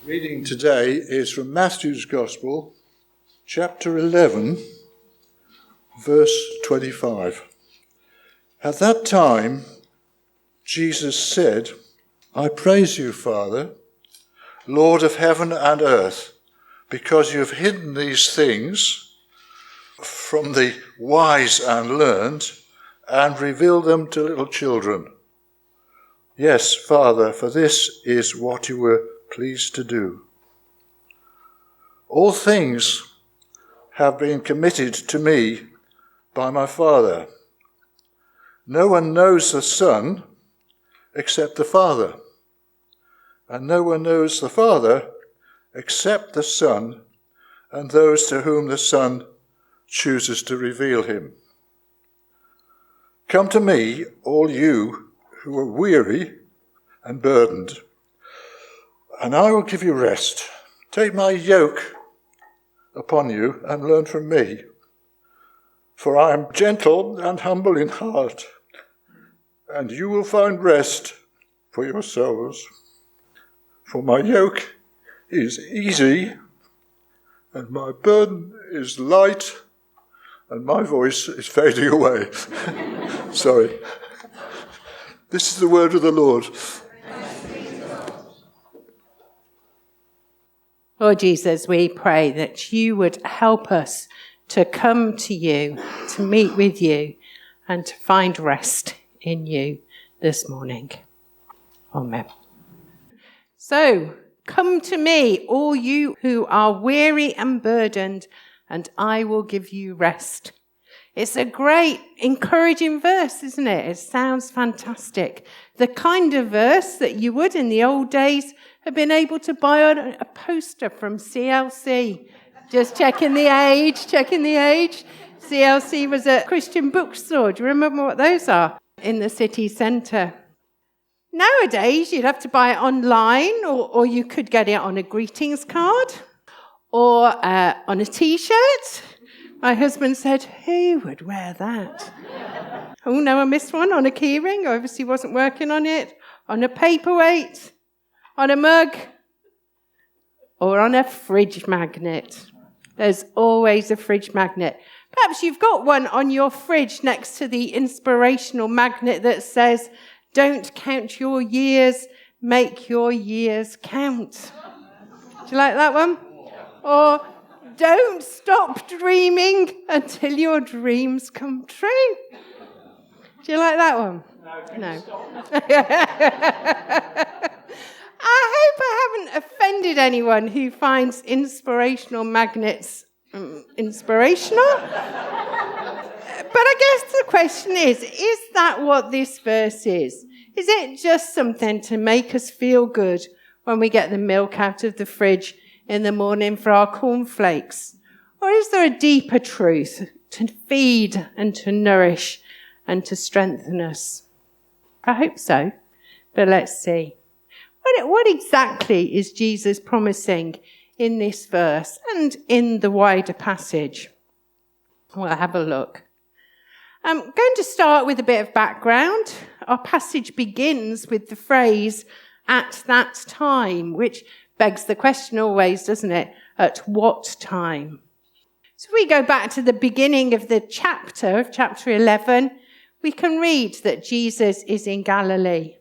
Reading today is from Matthew's Gospel, chapter 11, verse 25. At that time, Jesus said, I praise you, Father, Lord of heaven and earth, because you have hidden these things from the wise and learned and revealed them to little children. Yes, Father, for this is what you were pleased to do. All things have been committed to me by my Father. No one knows the Son except the Father, and no one knows the Father except the Son and those to whom the Son chooses to reveal him. Come to me, all you who are weary and burdened, and I will give you rest. Take my yoke upon you and learn from me, for I am gentle and humble in heart, and you will find rest for your souls. For my yoke is easy, and my burden is light, and my voice is fading away. Sorry. This is the word of the Lord. Lord Jesus, we pray that you would help us to come to you, to meet with you, and to find rest in you this morning. Amen. So, come to me, all you who are weary and burdened, and I will give you rest. It's a great, encouraging verse, isn't it? It sounds fantastic. The kind of verse that you would in the old days have been able to buy a poster from CLC. Just checking the age. CLC was a Christian bookstore. Do you remember what those are? In the city centre. Nowadays, you'd have to buy it online, or you could get it on a greetings card, or on a T-shirt. My husband said, who would wear that? Oh, no, I missed one. On a keyring. I obviously wasn't working on it. On a paperweight. On a mug. Or on a fridge magnet. There's always a fridge magnet. Perhaps you've got one on your fridge next to the inspirational magnet that says, don't count your years, make your years count. Do you like that one? Or don't stop dreaming until your dreams come true. Do you like that one? No. I hope I haven't offended anyone who finds inspirational magnets inspirational. But I guess the question is that what this verse is? Is it just something to make us feel good when we get the milk out of the fridge in the morning for our cornflakes? Or is there a deeper truth to feed and to nourish and to strengthen us? I hope so, but let's see. What exactly is Jesus promising in this verse and in the wider passage? We'll have a look. I'm going to start with a bit of background. Our passage begins with the phrase, at that time, which begs the question always, doesn't it? At what time? So if we go back to the beginning of the chapter, of chapter 11, we can read that Jesus is in Galilee.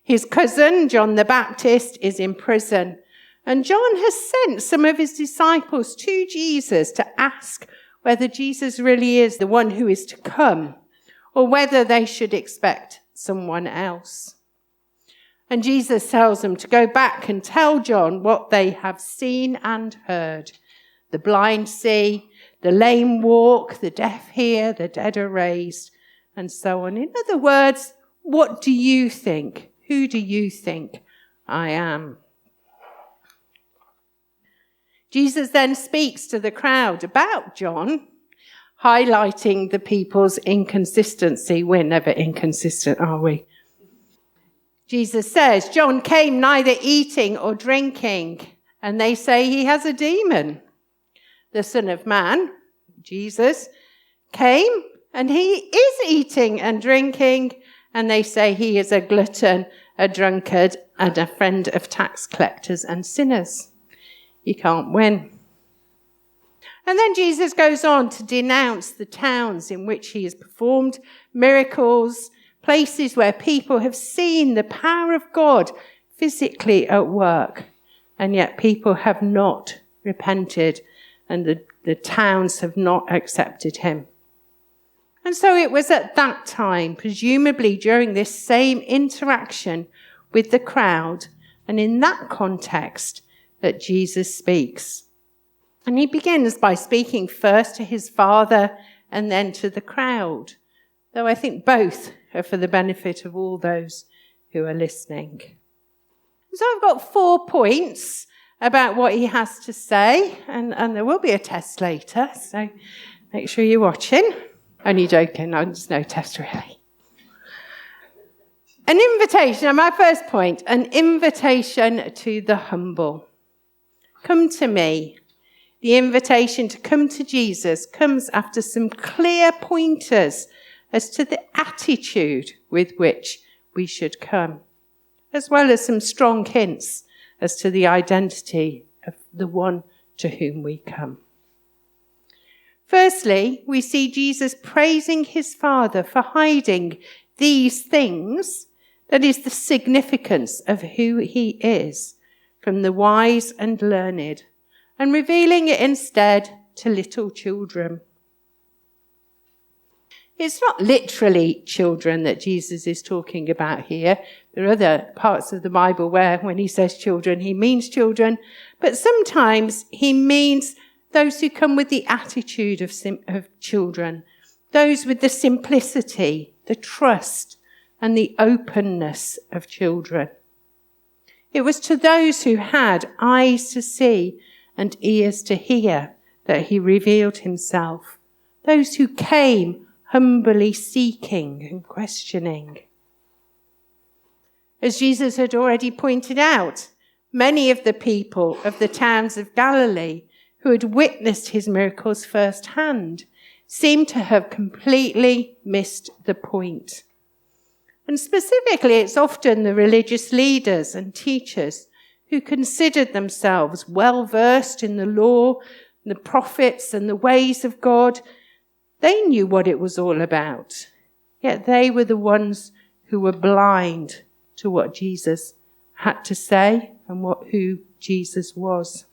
His cousin, John the Baptist, is in prison. And John has sent some of his disciples to Jesus to ask whether Jesus really is the one who is to come, or whether they should expect someone else. And Jesus tells them to go back and tell John what they have seen and heard. The blind see, the lame walk, the deaf hear, the dead are raised, and so on. In other words, what do you think? Who do you think I am? Jesus then speaks to the crowd about John, highlighting the people's inconsistency. We're never inconsistent, are we? Jesus says, John came neither eating or drinking, and they say he has a demon. The Son of Man, Jesus, came, and he is eating and drinking, and they say he is a glutton a drunkard, and a friend of tax collectors and sinners. You can't win. And then Jesus goes on to denounce the towns in which he has performed miracles, places where people have seen the power of God physically at work, and yet people have not repented, and the towns have not accepted him. And so it was at that time, presumably during this same interaction with the crowd, and in that context, that Jesus speaks. And he begins by speaking first to his Father and then to the crowd, though I think both are for the benefit of all those who are listening. So I've got 4 points about what he has to say, and there will be a test later, so make sure you're watching. Only joking, there's no test really. An invitation, my first point, an invitation to the humble. Come to me. The invitation to come to Jesus comes after some clear pointers as to the attitude with which we should come, as well as some strong hints as to the identity of the one to whom we come. Firstly, we see Jesus praising his Father for hiding these things, that is, the significance of who he is, from the wise and learned, and revealing it instead to little children. It's not literally children that Jesus is talking about here. There are other parts of the Bible where when he says children, he means children, but sometimes he means those who come with the attitude of children, those with the simplicity, the trust, and the openness of children. It was to those who had eyes to see and ears to hear that he revealed himself, those who came humbly seeking and questioning. As Jesus had already pointed out, many of the people of the towns of Galilee who had witnessed his miracles firsthand seemed to have completely missed the point. And specifically, it's often the religious leaders and teachers who considered themselves well versed in the law, the prophets, and the ways of God. They knew what it was all about, yet they were the ones who were blind to what Jesus had to say and who Jesus was.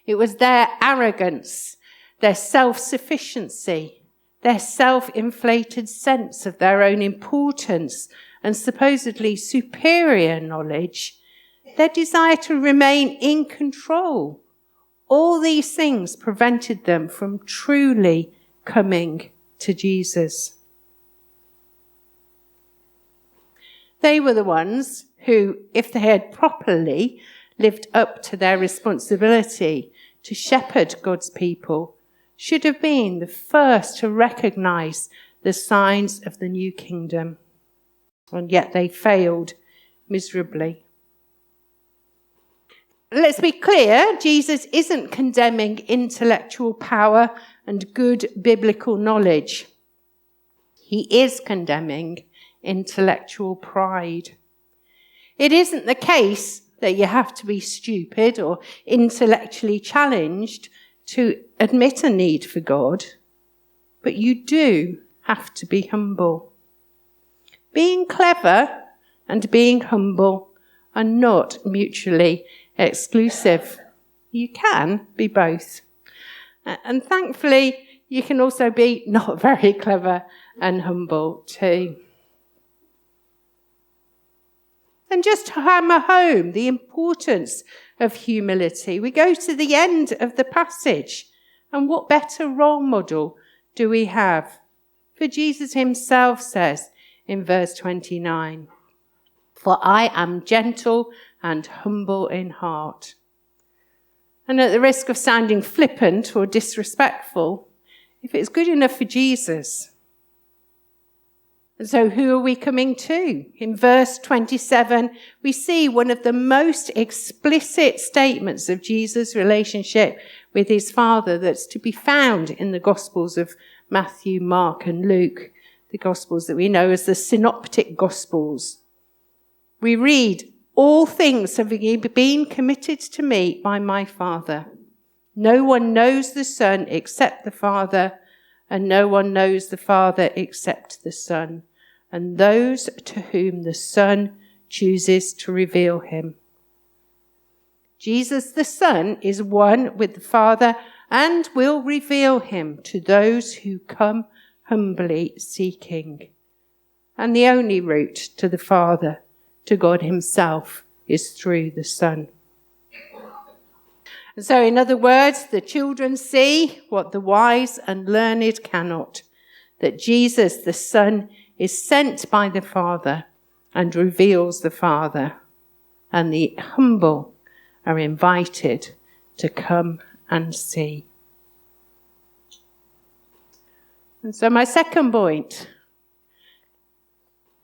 It was their arrogance, their self-sufficiency, their self-inflated sense of their own importance and supposedly superior knowledge, their desire to remain in control. All these things prevented them from truly coming to Jesus. They were the ones who, if they had properly lived up to their responsibility to shepherd God's people, should have been the first to recognize the signs of the new kingdom. And yet they failed miserably. Let's be clear, Jesus isn't condemning intellectual power and good biblical knowledge. He is condemning intellectual pride. It isn't the case that you have to be stupid or intellectually challenged to admit a need for God, but you do have to be humble. Being clever and being humble are not mutually exclusive. You can be both. And thankfully, you can also be not very clever and humble too. And just to hammer home the importance of humility, we go to the end of the passage. And what better role model do we have? For Jesus himself says in verse 29, "For I am gentle and humble in heart." And at the risk of sounding flippant or disrespectful, if it's good enough for Jesus, and so who are we coming to? In verse 27, we see one of the most explicit statements of Jesus' relationship with his Father that's to be found in the Gospels of Matthew, Mark, and Luke, the Gospels that we know as the Synoptic Gospels. we read, "All things have been committed to me by my Father. No one knows the Son except the Father, and no one knows the Father except the Son, and those to whom the Son chooses to reveal him." Jesus the Son is one with the Father and will reveal him to those who come humbly seeking. And the only route to the Father, to God himself, is through the Son. And so, in other words, the children see what the wise and learned cannot, that Jesus the Son is sent by the Father and reveals the Father, and the humble are invited to come and see. And so my second point,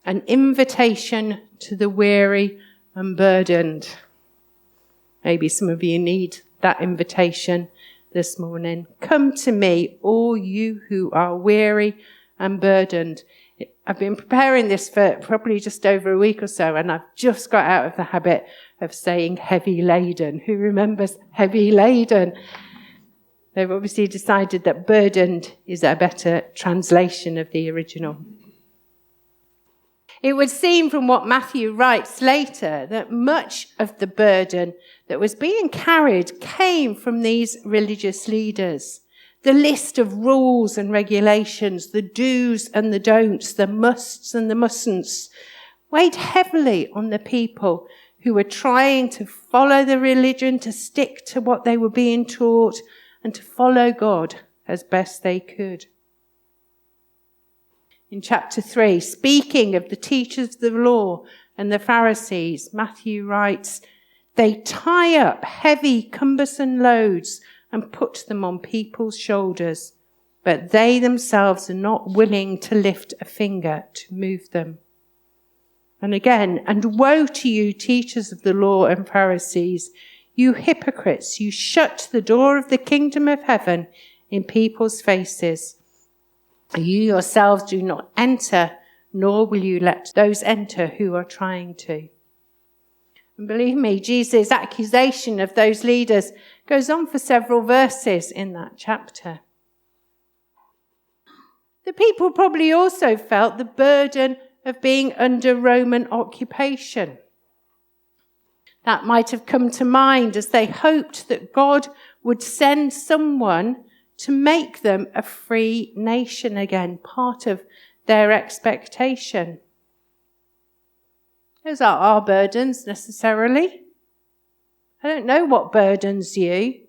an invitation to the weary and burdened. Maybe some of you need that invitation this morning. Come to me, all you who are weary and burdened. I've been preparing this for probably just over a week or so, and I've just got out of the habit of saying heavy laden. Who remembers heavy laden? They've obviously decided that burdened is a better translation of the original. It would seem from what Matthew writes later that much of the burden that was being carried came from these religious leaders. The list of rules and regulations, the do's and the don'ts, the musts and the mustn'ts, weighed heavily on the people who were trying to follow the religion, to stick to what they were being taught, and to follow God as best they could. In chapter 3, speaking of the teachers of the law and the Pharisees, Matthew writes, "They tie up heavy, cumbersome loads and put them on people's shoulders, but they themselves are not willing to lift a finger to move them." And again, "And woe to you, teachers of the law and Pharisees, you hypocrites, you shut the door of the kingdom of heaven in people's faces. You yourselves do not enter, nor will you let those enter who are trying to." And believe me, Jesus' accusation of those leaders goes on for several verses in that chapter. The people probably also felt the burden of being under Roman occupation. That might have come to mind as they hoped that God would send someone to make them a free nation again, part of their expectation. Those aren't our burdens necessarily. I don't know what burdens you.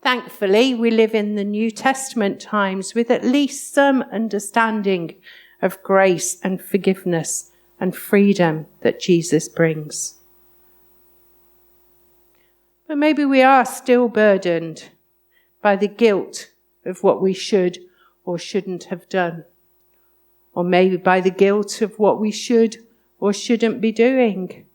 Thankfully, we live in the New Testament times with at least some understanding of grace and forgiveness and freedom that Jesus brings. But maybe we are still burdened by the guilt of what we should or shouldn't have done. Or maybe by the guilt of what we should or shouldn't be doing.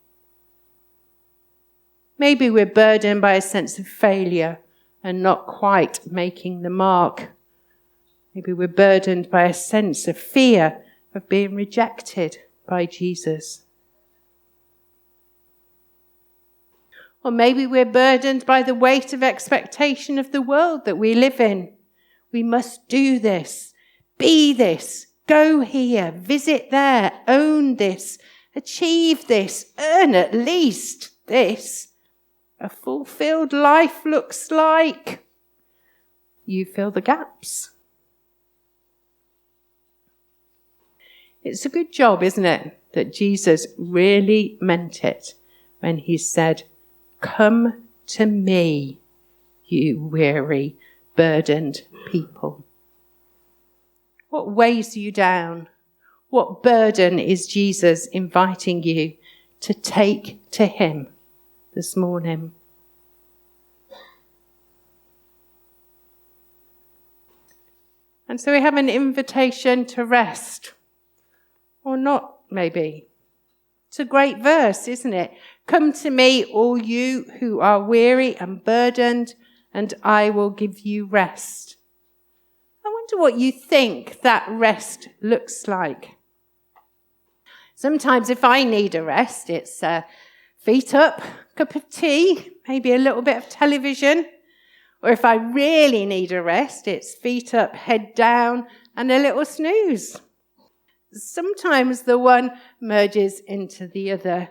Maybe we're burdened by a sense of failure and not quite making the mark. Maybe we're burdened by a sense of fear of being rejected by Jesus. Or maybe we're burdened by the weight of expectation of the world that we live in. We must do this, be this, go here, visit there, own this, achieve this, earn at least this. A fulfilled life looks like. You fill the gaps. It's a good job, isn't it, that Jesus really meant it when he said, "Come to me, you weary, burdened people." What weighs you down? What burden is Jesus inviting you to take to him this morning? And so we have an invitation to rest. Or not, maybe. It's a great verse, isn't it? "Come to me, all you who are weary and burdened, and I will give you rest." I wonder what you think that rest looks like. Sometimes if I need a rest, it's feet up, cup of tea, maybe a little bit of television. Or if I really need a rest, it's feet up, head down, and a little snooze. Sometimes the one merges into the other.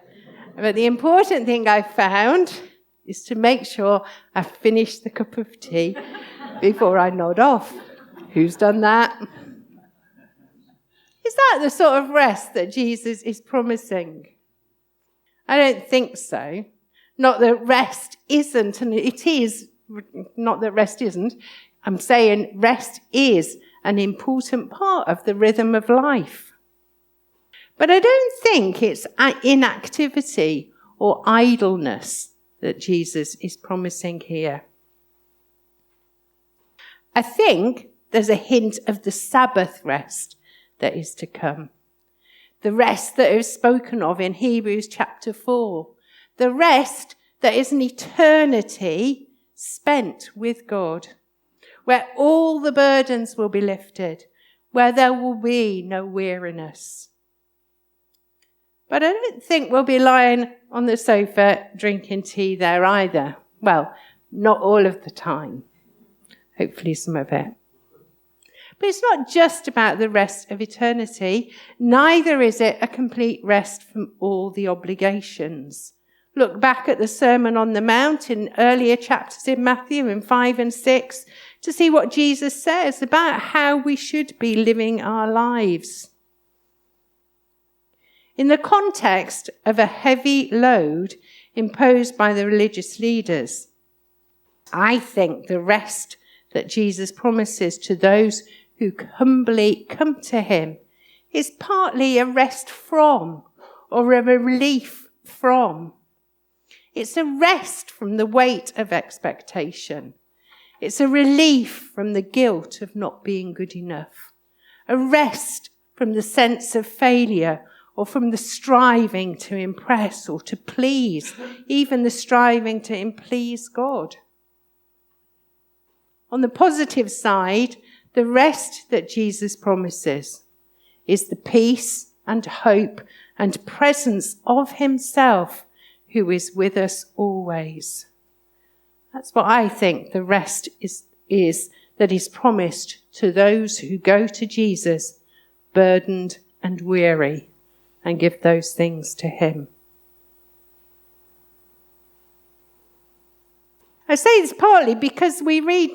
But the important thing I've found is to make sure I finish the cup of tea before I nod off. Who's done that? Is that the sort of rest that Jesus is promising? I don't think so. Not that rest isn't, and it is, not that rest isn't. I'm saying rest is an important part of the rhythm of life. But I don't think it's inactivity or idleness that Jesus is promising here. I think there's a hint of the Sabbath rest that is to come. The rest that is spoken of in Hebrews chapter 4. The rest that is an eternity spent with God, where all the burdens will be lifted, where there will be no weariness. But I don't think we'll be lying on the sofa drinking tea there either. Well, not all of the time. Hopefully some of it. But it's not just about the rest of eternity. Neither is it a complete rest from all the obligations. Look back at the Sermon on the Mount in earlier chapters in Matthew in 5 and 6 to see what Jesus says about how we should be living our lives. In the context of a heavy load imposed by the religious leaders, I think the rest that Jesus promises to those who humbly come to him is partly a rest from or a relief from. It's a rest from the weight of expectation. It's a relief from the guilt of not being good enough. A rest from the sense of failure or from the striving to impress or to please, even the striving to please God. On the positive side, the rest that Jesus promises is the peace and hope and presence of himself who is with us always. That's what I think the rest is that is promised to those who go to Jesus burdened and weary and give those things to him. I say this partly because we read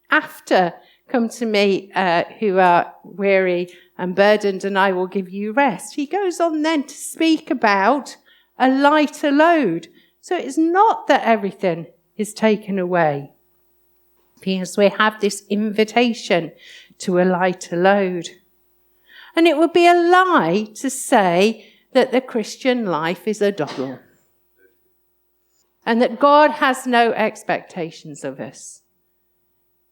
after, come to me who are weary and burdened, and I will give you rest. He goes on then to speak about a lighter load. So it's not that everything is taken away, because we have this invitation to a lighter load. And it would be a lie to say that the Christian life is a doddle and that God has no expectations of us.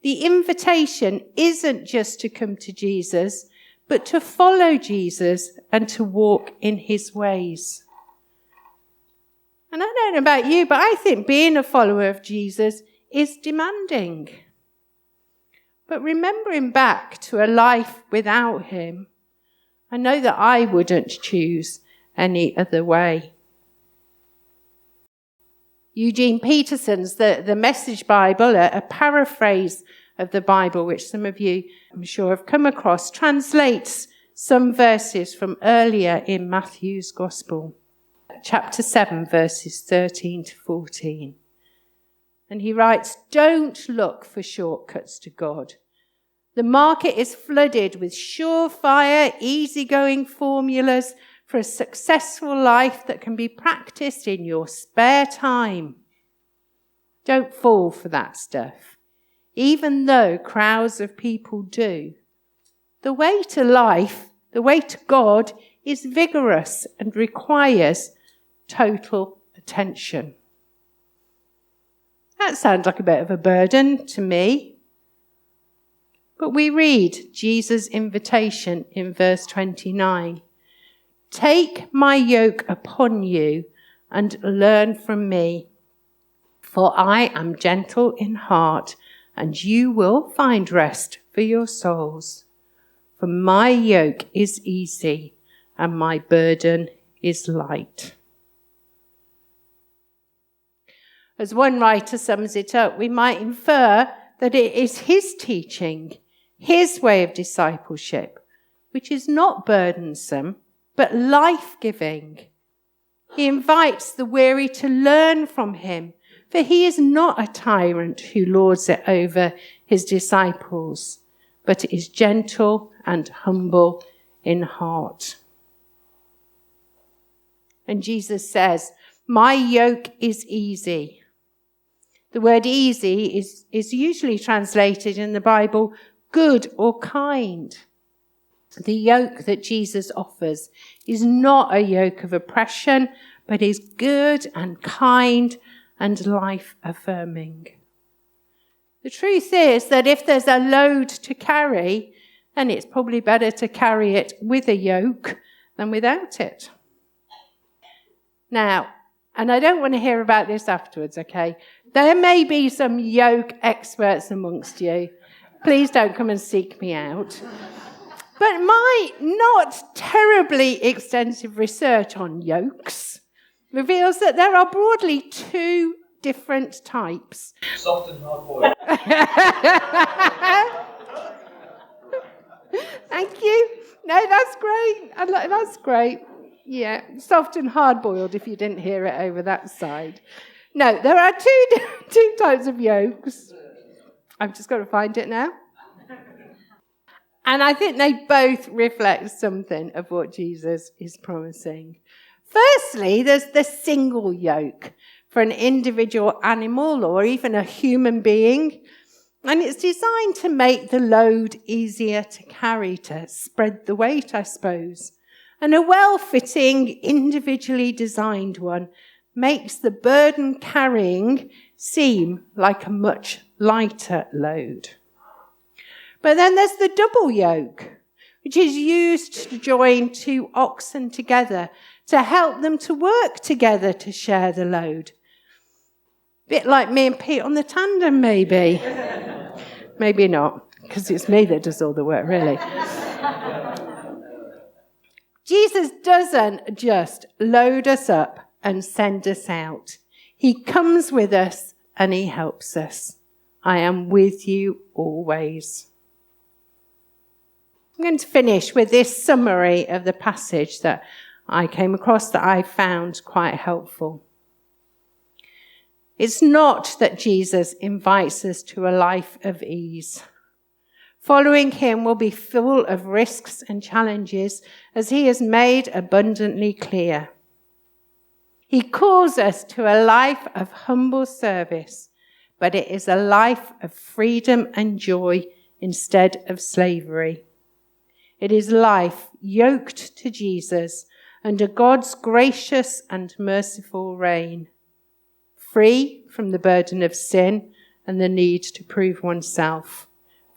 The invitation isn't just to come to Jesus, but to follow Jesus and to walk in his ways. And I don't know about you, but I think being a follower of Jesus is demanding. But remembering back to a life without him, I know that I wouldn't choose any other way. Eugene Peterson's The Message Bible, a paraphrase of the Bible, which some of you, I'm sure, have come across, translates some verses from earlier in Matthew's Gospel, chapter 7, verses 13 to 14. And he writes, "Don't look for shortcuts to God. The market is flooded with surefire, easygoing formulas for a successful life that can be practiced in your spare time. Don't fall for that stuff, even though crowds of people do. The way to life, the way to God, is vigorous and requires total attention." That sounds like a bit of a burden to me. But we read Jesus' invitation in verse 29. "Take my yoke upon you and learn from me, for I am gentle in heart, and you will find rest for your souls. For my yoke is easy and my burden is light. As one writer sums it up, we might infer that it is his teaching, his way of discipleship, which is not burdensome, but life-giving. He invites the weary to learn from him, for he is not a tyrant who lords it over his disciples, but is gentle and humble in heart. And Jesus says, my yoke is easy. The word easy is usually translated in the Bible good or kind. The yoke that Jesus offers is not a yoke of oppression, but is good and kind and life-affirming. The truth is that if there's a load to carry, then it's probably better to carry it with a yoke than without it. Now, and I don't want to hear about this afterwards, okay? There may be some yoke experts amongst you. Please don't come and seek me out. But my not terribly extensive research on yokes reveals that there are broadly two different types. Soft and hard boiled. Thank you. No, that's great. That's great. Yeah, soft and hard-boiled if you didn't hear it over that side. No, there are two types of yokes. I've just got to find it now. And I think they both reflect something of what Jesus is promising. Firstly, there's the single yoke for an individual animal or even a human being. And it's designed to make the load easier to carry, to spread the weight, I suppose. And a well-fitting, individually designed one makes the burden carrying seem like a much lighter load. But then there's the double yoke, which is used to join two oxen together to help them to work together to share the load. Bit like me and Pete on the tandem, maybe. Maybe not, because it's me that does all the work, really. Jesus doesn't just load us up and send us out. He comes with us and he helps us. I am with you always. I'm going to finish with this summary of the passage that I came across that I found quite helpful. It's not that Jesus invites us to a life of ease. Following him will be full of risks and challenges, as he has made abundantly clear. He calls us to a life of humble service, but it is a life of freedom and joy instead of slavery. It is life yoked to Jesus under God's gracious and merciful reign, free from the burden of sin and the need to prove oneself,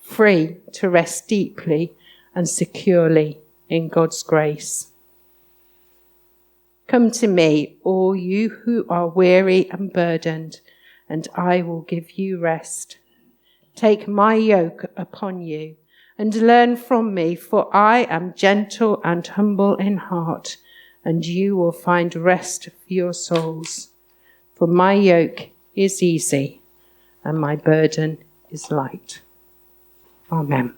free to rest deeply and securely in God's grace. Come to me, all you who are weary and burdened, and I will give you rest. Take my yoke upon you and learn from me, for I am gentle and humble in heart, and you will find rest for your souls. For my yoke is easy and my burden is light. Amen.